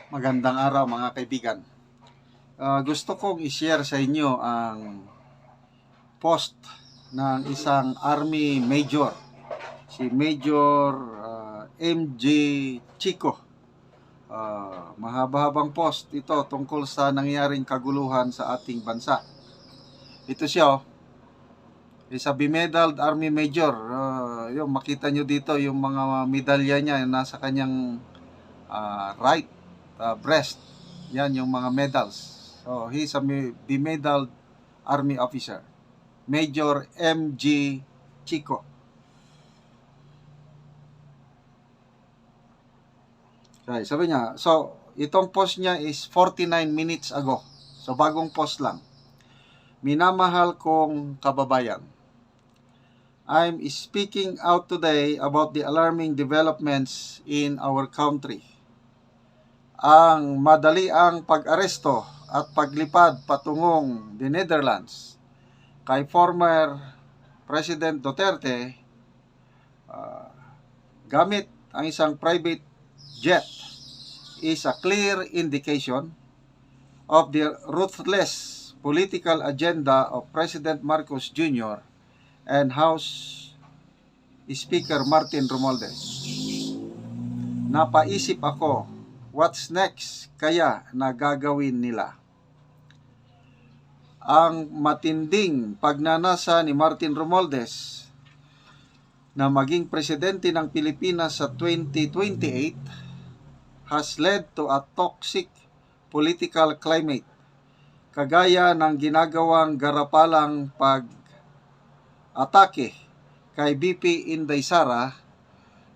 Magandang araw mga kaibigan. Gusto kong i-share sa inyo ang post ng isang Army Major, si Major MJ Chico. Mahaba-habang post ito tungkol sa nangyaring kaguluhan sa ating bansa. Ito siya, isa bemedaled Army Major. Yung makita nyo dito yung mga medalya niya nasa kanyang right breast. Yan yung mga medals. So, he's a bemedaled Army officer. Major MG Chico. Okay, sabi niya, so, itong post niya is 49 minutes ago. So, bagong post lang. Minamahal kong kababayan, I'm speaking out today about the alarming developments in our country. Ang madaliang pag-aresto at paglipad patungong the Netherlands kay former President Duterte gamit ang isang private jet is a clear indication of the ruthless political agenda of President Marcos Jr. and House Speaker Martin Romualdez. Napaisip ako, what's next kaya na gagawin nila? Ang matinding pagnanasa ni Martin Romualdez na maging presidente ng Pilipinas sa 2028 has led to a toxic political climate, kagaya ng ginagawang garapalang pag-atake kay BP Inday Sara,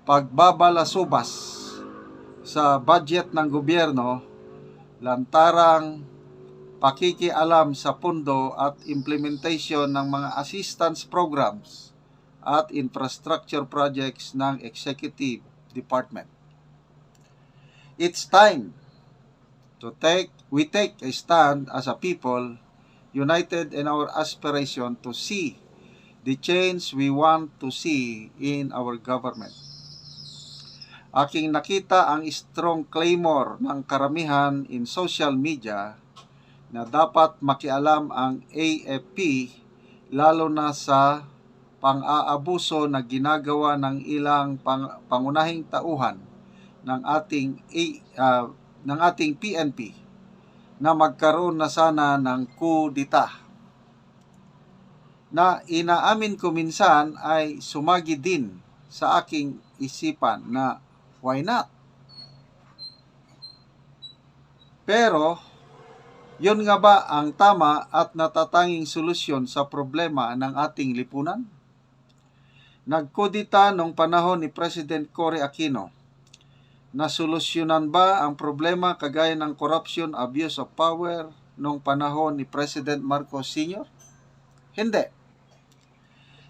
pagbabalasubas sa budget ng gobyerno, lantarang pakikialam sa pundo at implementation ng mga assistance programs at infrastructure projects ng Executive Department. It's time we take a stand as a people united in our aspiration to see the change we want to see in our government. Aking nakita ang strong clamor ng karamihan in social media na dapat makialam ang AFP lalo na sa pang-aabuso na ginagawa ng ilang pangunahing tauhan ng ating PNP na magkaroon na sana ng kudita. Na inaamin ko minsan ay sumagi din sa aking isipan na why not? Pero, yun nga ba ang tama at natatanging solusyon sa problema ng ating lipunan? Nagkudita noong panahon ni President Cory Aquino. Nasolusyonan ba ang problema kagaya ng corruption, abuse of power noong panahon ni President Marcos Sr.? Hindi.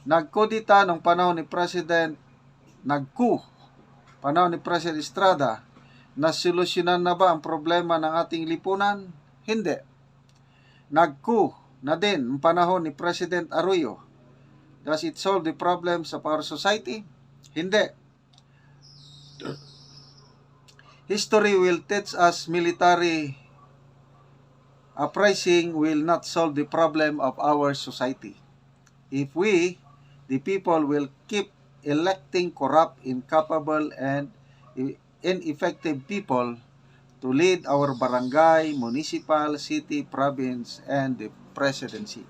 Nagkudita noong panahon ni President Estrada, nasolusyonan na ba ang problema ng ating lipunan? Hindi. Nagku na din ang panahon ni President Arroyo. Does it solve the problems of our society? Hindi. History will teach us military uprising will not solve the problem of our society. If we, the people, will keep electing corrupt, incapable, and ineffective people to lead our barangay, municipal, city, province, and the presidency.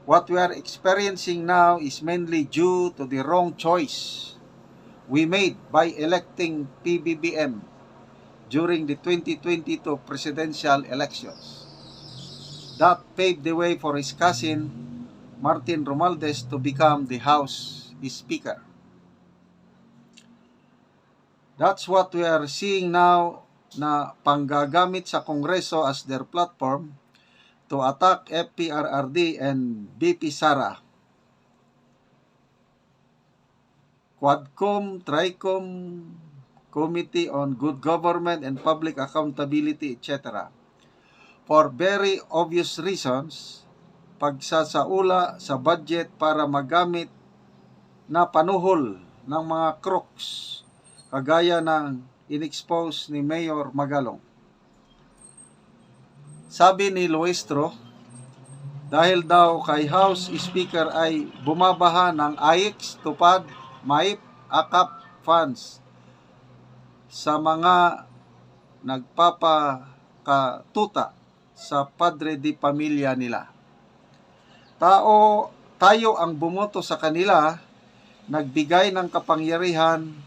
What we are experiencing now is mainly due to the wrong choice we made by electing PBBM during the 2022 presidential elections. That paved the way for his cousin, Martin Romualdez, to become the House Speaker. That's what we are seeing now na panggagamit sa Kongreso as their platform to attack FPRRD and BP Sara. Quadcom, Tricom, Committee on Good Government and Public Accountability, etc. For very obvious reasons, pagsasaula sa budget para magamit na panuhol ng mga crooks kagaya ng in-expose ni Mayor Magalong. Sabi ni Luestro, dahil daw kay House Speaker ay bumabaha ng AIX, TUPAD, MAIP, AKAP funds sa mga nagpapakatuta sa padre di pamilya nila. Tayo ang bumoto sa kanila, nagbigay ng kapangyarihan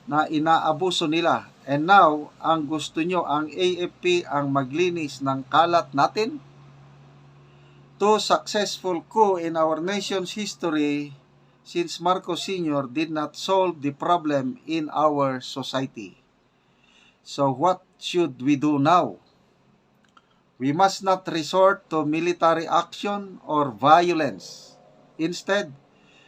na inaabuso nila. And now, ang gusto nyo, ang AFP ang maglinis ng kalat natin? Two successful coup in our nation's history since Marcos Sr. did not solve the problem in our society. So what should we do now? We must not resort to military action or violence. Instead,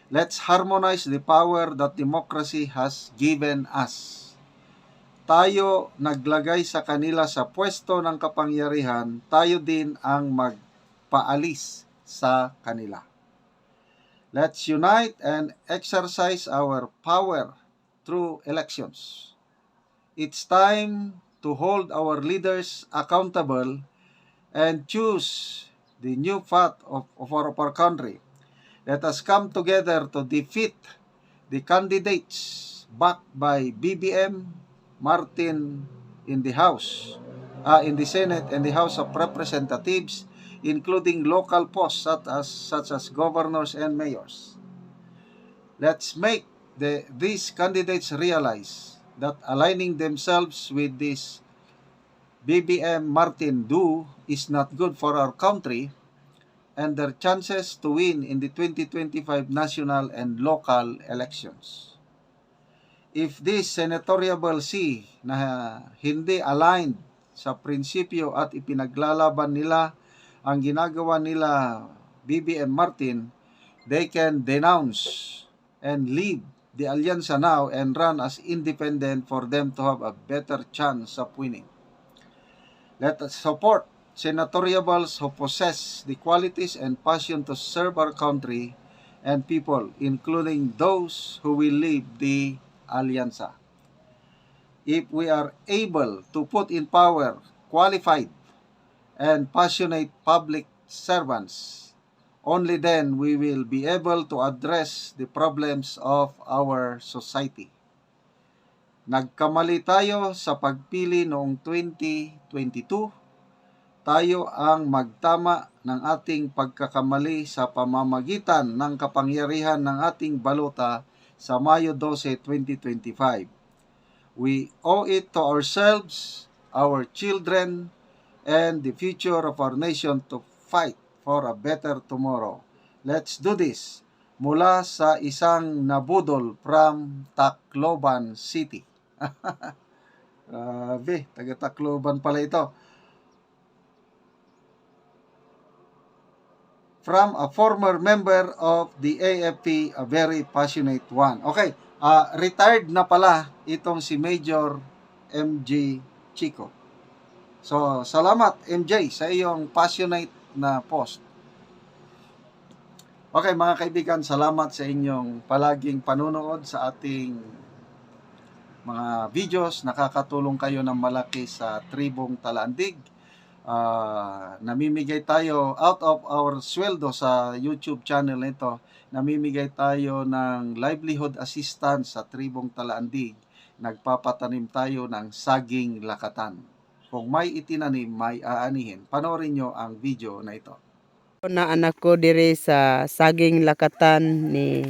let's harmonize the power that democracy has given us. Tayo naglagay sa kanila sa pwesto ng kapangyarihan, tayo din ang magpaalis sa kanila. Let's unite and exercise our power through elections. It's time to hold our leaders accountable and choose the new path of our country. Let us come together to defeat the candidates backed by BBM Martin in the House, in the Senate and the House of Representatives, including local posts such as governors and mayors. Let's make these candidates realize that aligning themselves with this BBM Martin do is not good for our country and their chances to win in the 2025 national and local elections. If this senatorial seat na hindi aligned sa prinsipyo at ipinaglalaban nila ang ginagawa nila BBM Martin, they can denounce and leave the alyansa now and run as independent for them to have a better chance of winning. Let us support senatorials who possess the qualities and passion to serve our country and people, including those who will leave the alyansa. If we are able to put in power qualified and passionate public servants, only then we will be able to address the problems of our society. Nagkamali tayo sa pagpili noong 2022. Tayo ang magtama ng ating pagkakamali sa pamamagitan ng kapangyarihan ng ating balota sa Mayo 12, 2025. We owe it to ourselves, our children, and the future of our nation to fight for a better tomorrow. Let's do this. Mula sa isang nabudol from Tacloban City. Taga Tacloban pala ito. From a former member of the AFP, a very passionate one. Okay, retired na pala itong si Major MJ Chico. So, salamat MJ sa iyong passionate na post. Okay mga kaibigan, salamat sa inyong palaging panunood sa ating mga videos. Nakakatulong kayo ng malaki sa Tribong Talandig. Namimigay tayo out of our sweldo sa YouTube channel nito. Namimigay tayo ng livelihood assistance sa Tribong Talandig. Nagpapatanim tayo ng saging lakatan. Kung may itinanim, may aanihin. Panoorin nyo ang video na ito. Na anak ko dire sa saging lakatan ni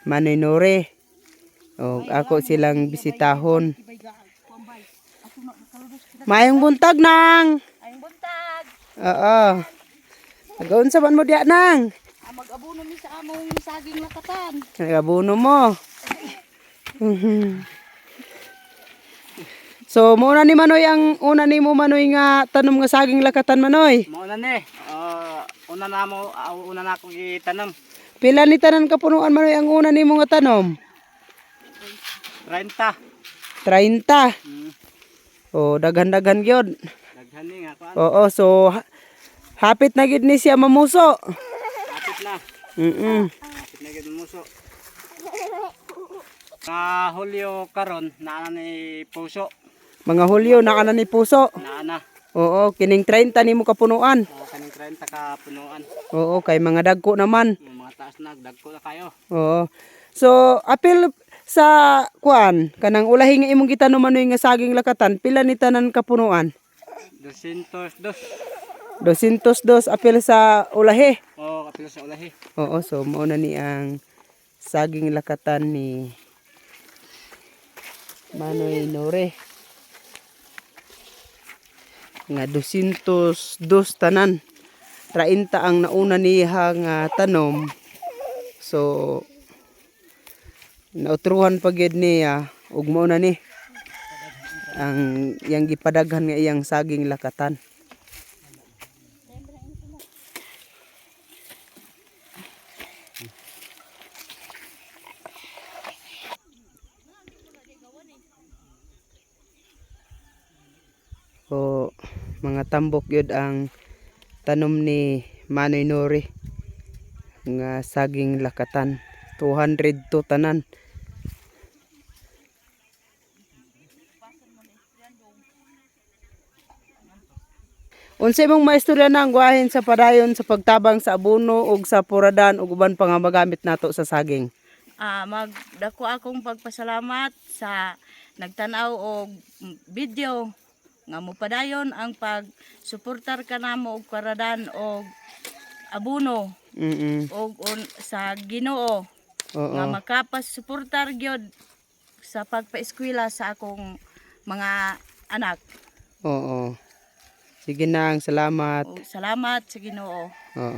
Manoy Nore. O ako silang bisitahon. Mayong buntag nang. Ayong buntag. Oo. Nagaunsa man mo diya nang? Mag-abuno mi sa among saging lakatan. Nagabuno mo. So muna ni Manoy ang una ni mo Manoy nga tanom nga saging lakatan Manoy. Muna ni, una na ako gitanom. Pila ni tanan kapunuan Manoy ang una ni mo nga tanom? 30. 30. Oh, daghan-daghan gyud. Daghan ni nga kuan. Oo, so hapit na gid ni siya mamuso. Hapit na. Hapit na gid muso. Hulyo karon naa ni puso. Mga Hulyo na ana ni puso. Naana. Oo, kining 30 nimo kapunuan. Kaning 30 ka punuan. Oo, kay mga dagko naman. Yung mga taas na, dagko na kayo. Oo. So, apil sa kuan kanang ulahi nga imong gitanom manoy nga saging lakatan, pila ni tanan kapunuan? 202. 202 apil sa ulahi. Oo, kapila sa ulahi. Oo, so mao na ni ang saging lakatan ni Manoy Nore. Nga 202 tanan. 30 ang nauna niya nga tanom. So nautruhan pa gyud niya ug mao na ni ang yang gipadaghan nga iyang saging lakatan. O mga tambok yun ang tanom ni Manoy Nore nga saging lakatan. 202 tanan. Unsa imong maistorya na ang guwahin sa padayon sa pagtabang sa abono ug sa puradan ug uban pa nga magamit nato sa saging? Magdako akong pagpasalamat sa nagtanaw og video nga mopadayon ang pagsuportar kanamo og paradan og abuno og sa Ginoo nga Oo. makapasuportar gyud sa pagpaeskwela sa akong mga anak. Oo. Sige nang, salamat. Og salamat sa Ginoo. Oo.